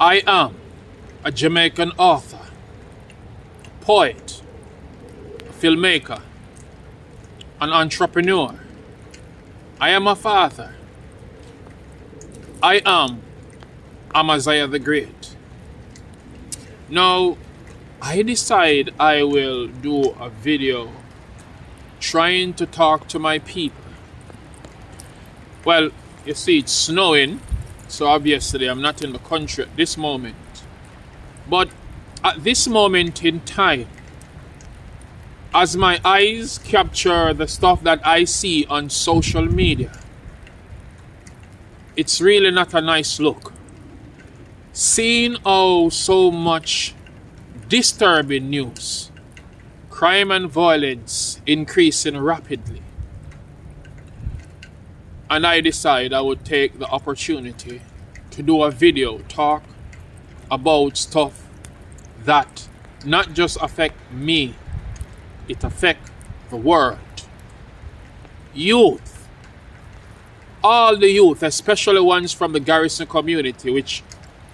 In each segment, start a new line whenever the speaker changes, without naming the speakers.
I am a Jamaican author, poet, a filmmaker, an entrepreneur. I am a father. I am Amaziyah the Great. Now, I decide I will do a video trying to talk to my people. Well, you see, it's snowing, so obviously I'm not in the country at this moment. But at this moment in time, as my eyes capture the stuff that I see on social media, it's really not a nice look. Seeing how so much disturbing news, crime and violence increasing rapidly. And I decide I would take the opportunity to do a video talk about stuff that not just affect me, it affect the world. Youth. All the youth, especially ones from the Garrison community, which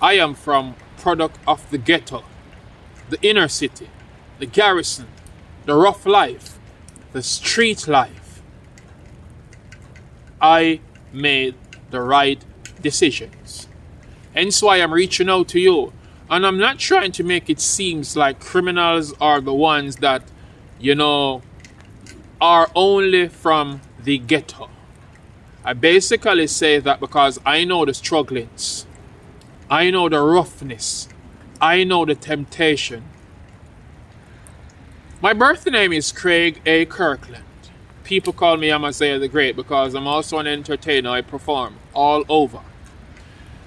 I am from, product of the ghetto, the inner city, the Garrison, the rough life, the street life. I made the right decisions. Hence why I'm reaching out to you. And I'm not trying to make it seem like criminals are the ones that, are only from the ghetto. I basically say that because I know the strugglings. I know the roughness. I know the temptation. My birth name is Craig A. Kirkland. People call me Amaziyah the Great because I'm also an entertainer. I perform all over.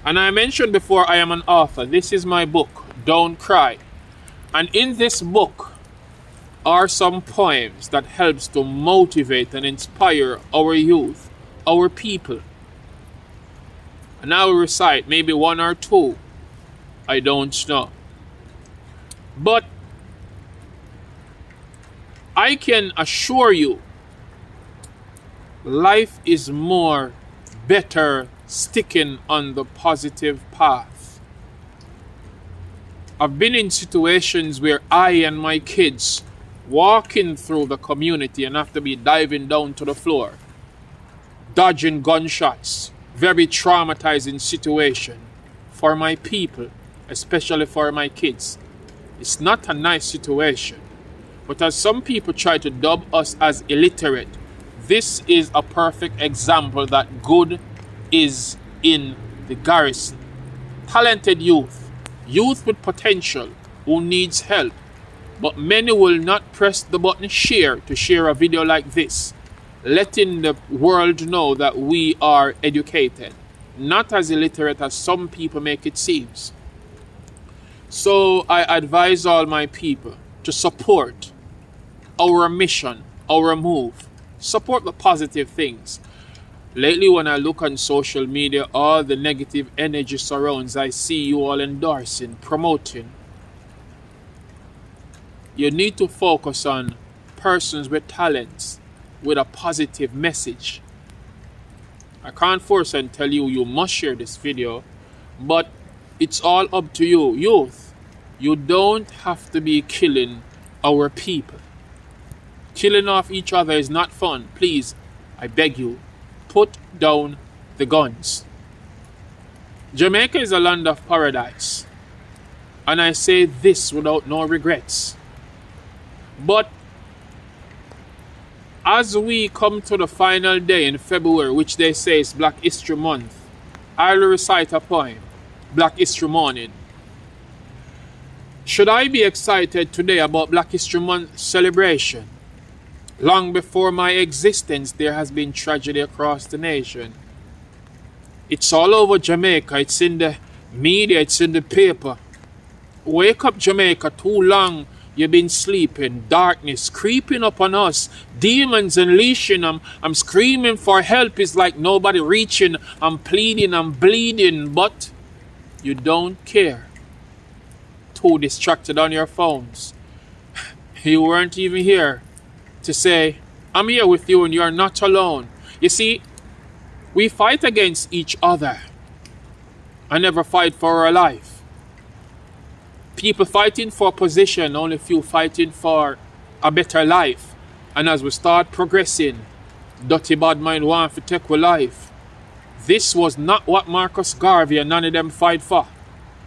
And I mentioned before I am an author. This is my book, Don't Cry. And in this book are some poems that helps to motivate and inspire our youth, our people. And I will recite maybe one or two. I don't know. But I can assure you, life is more better sticking on the positive path. I've been in situations where I and my kids walking through the community and have to be diving down to the floor, dodging gunshots, very traumatizing situation for my people, especially for my kids. It's not a nice situation. But as some people try to dub us as illiterate, this is a perfect example that good is in the Garrison. Talented youth, youth with potential who needs help, but many will not press the button share to share a video like this, letting the world know that we are educated, not as illiterate as some people make it seem. So I advise all my people to support our mission, our move. Support the positive things. Lately, when I look on social media, all the negative energy surrounds. I see you all endorsing, promoting. You need to focus on persons with talents, with a positive message. I can't force and tell you you must share this video, but it's all up to you. Youth, you don't have to be killing our people. Killing off each other is not fun. Please, I beg you, put down the guns. Jamaica is a land of paradise. And I say this without no regrets. But as we come to the final day in February, which they say is Black History Month, I'll recite a poem, Black History Morning. Should I be excited today about Black History Month celebration? Long before my existence, there has been tragedy across the nation. It's all over Jamaica. It's in the media. It's in the paper. Wake up, Jamaica. Too long you've been sleeping. Darkness creeping upon us. Demons unleashing. I'm screaming for help. It's like nobody reaching. I'm pleading. I'm bleeding. But you don't care. Too distracted on your phones. You weren't even here to say, I'm here with you and you're not alone. You see, we fight against each other. I never fight for our life. People fighting for position, only few fighting for a better life. And as we start progressing, dirty bad mind want to take our life. This was not what Marcus Garvey and none of them fight for.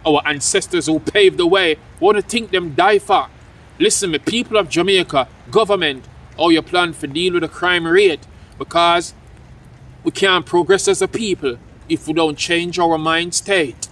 Our ancestors who paved the way, what do you think them die for? Listen, me people of Jamaica, government, how you plan to deal with the crime rate, because we can't progress as a people if we don't change our mind state.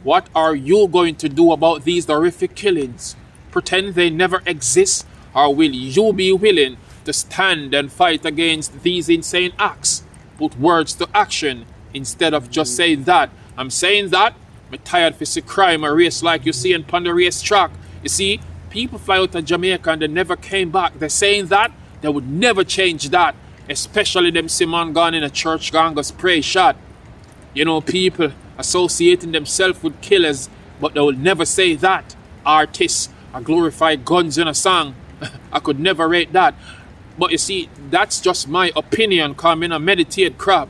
What are you going to do about these horrific killings? Pretend they never exist, or will you be willing to stand and fight against these insane acts? Put words to action instead of just saying that. I'm saying that. I'm tired to see crime a race like you see on the race track. You see, people fly out of Jamaica and they never came back. They're saying that. They would never change that. Especially them Simon gone in a church gone go spray shot. You know, people associating themselves with killers, but they will never say that. Artists are glorify guns in a song. I could never rate that. But you see, that's just my opinion, coming a meditate crap.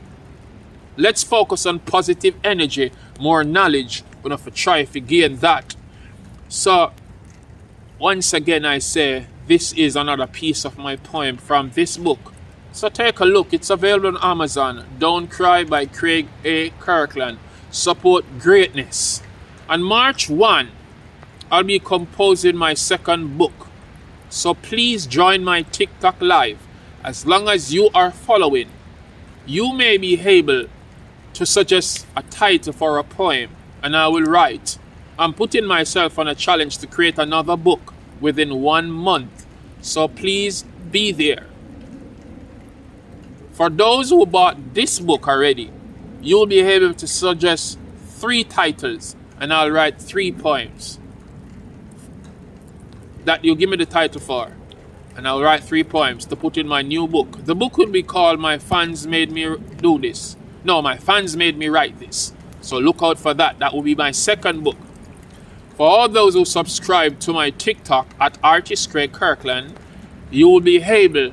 Let's focus on positive energy, more knowledge. We're not to try to gain that. So, once again I say, this is another piece of my poem from this book. So take a look. It's available on Amazon. Don't Cry by Craig A. Kirkland. Support greatness. On March 1, I'll be composing my second book. So please join my TikTok live. As long as you are following, you may be able to suggest a title for a poem and I will write. I'm putting myself on a challenge to create another book within 1 month. So please be there. For those who bought this book already, you'll be able to suggest 3 titles and I'll write 3 poems that you give me the title for, and I'll write 3 poems to put in my new book. The book will be called My Fans Made Me Do This. No, My Fans Made Me Write This. So look out for that. That will be my second book. For all those who subscribe to my TikTok at Artist Craig Kirkland, you will be able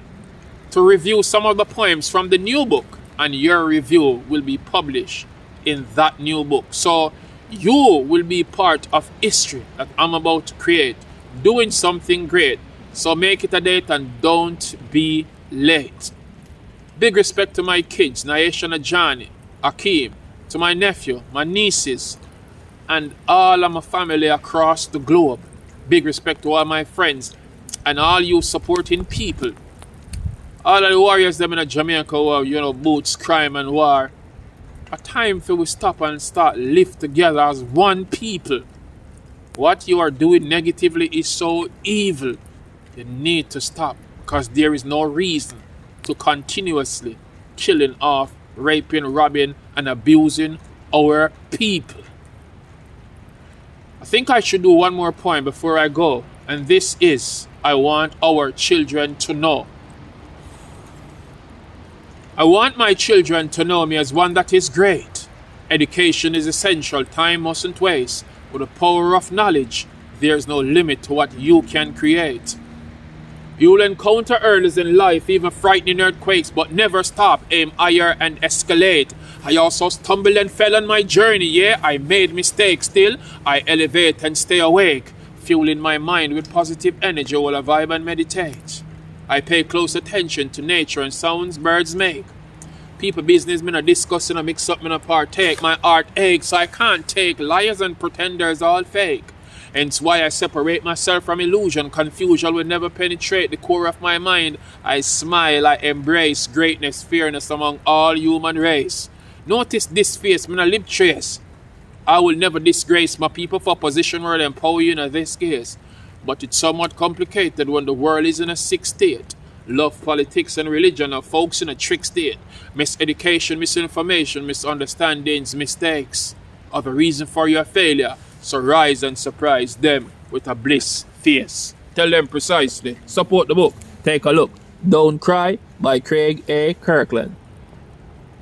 to review some of the poems from the new book, and your review will be published in that new book. So you will be part of history that I'm about to create, doing something great. So make it a date and don't be late. Big respect to my kids, Naisha, Najani, Akeem, to my nephew, my nieces, and all of my family across the globe. Big respect to all my friends and all you supporting people. All of the warriors them in Jamaica who are, boots, crime and war. A time for we stop and start live together as one people. What you are doing negatively is so evil. You need to stop, because there is no reason to continuously killing off, raping, robbing and abusing our people. I think I should do one more point before I go, and this is, I want our children to know. I want my children to know me as one that is great. Education is essential, time mustn't waste. With the power of knowledge, there is no limit to what you can create. You will encounter hurdles in life, even frightening earthquakes, but never stop, aim higher and escalate. I also stumbled and fell on my journey, yeah, I made mistakes, still I elevate and stay awake, fueling my mind with positive energy while I vibe and meditate. I pay close attention to nature and sounds birds make. People business, me not discussing, I mix up, me not partake. My heart aches, so I can't take liars and pretenders all fake. Hence why I separate myself from illusion. Confusion will never penetrate the core of my mind. I smile, I embrace greatness, fairness among all human race. Notice this face, me not lip trace. I will never disgrace my people for a position where they empower you in this case. But it's somewhat complicated when the world is in a sick state. Love, politics, and religion are folks in a trick state. Miseducation, misinformation, misunderstandings, mistakes are the reason for your failure. So rise and surprise them with a bliss face. Tell them precisely. Support the book. Take a look. Don't Cry by Craig A. Kirkland.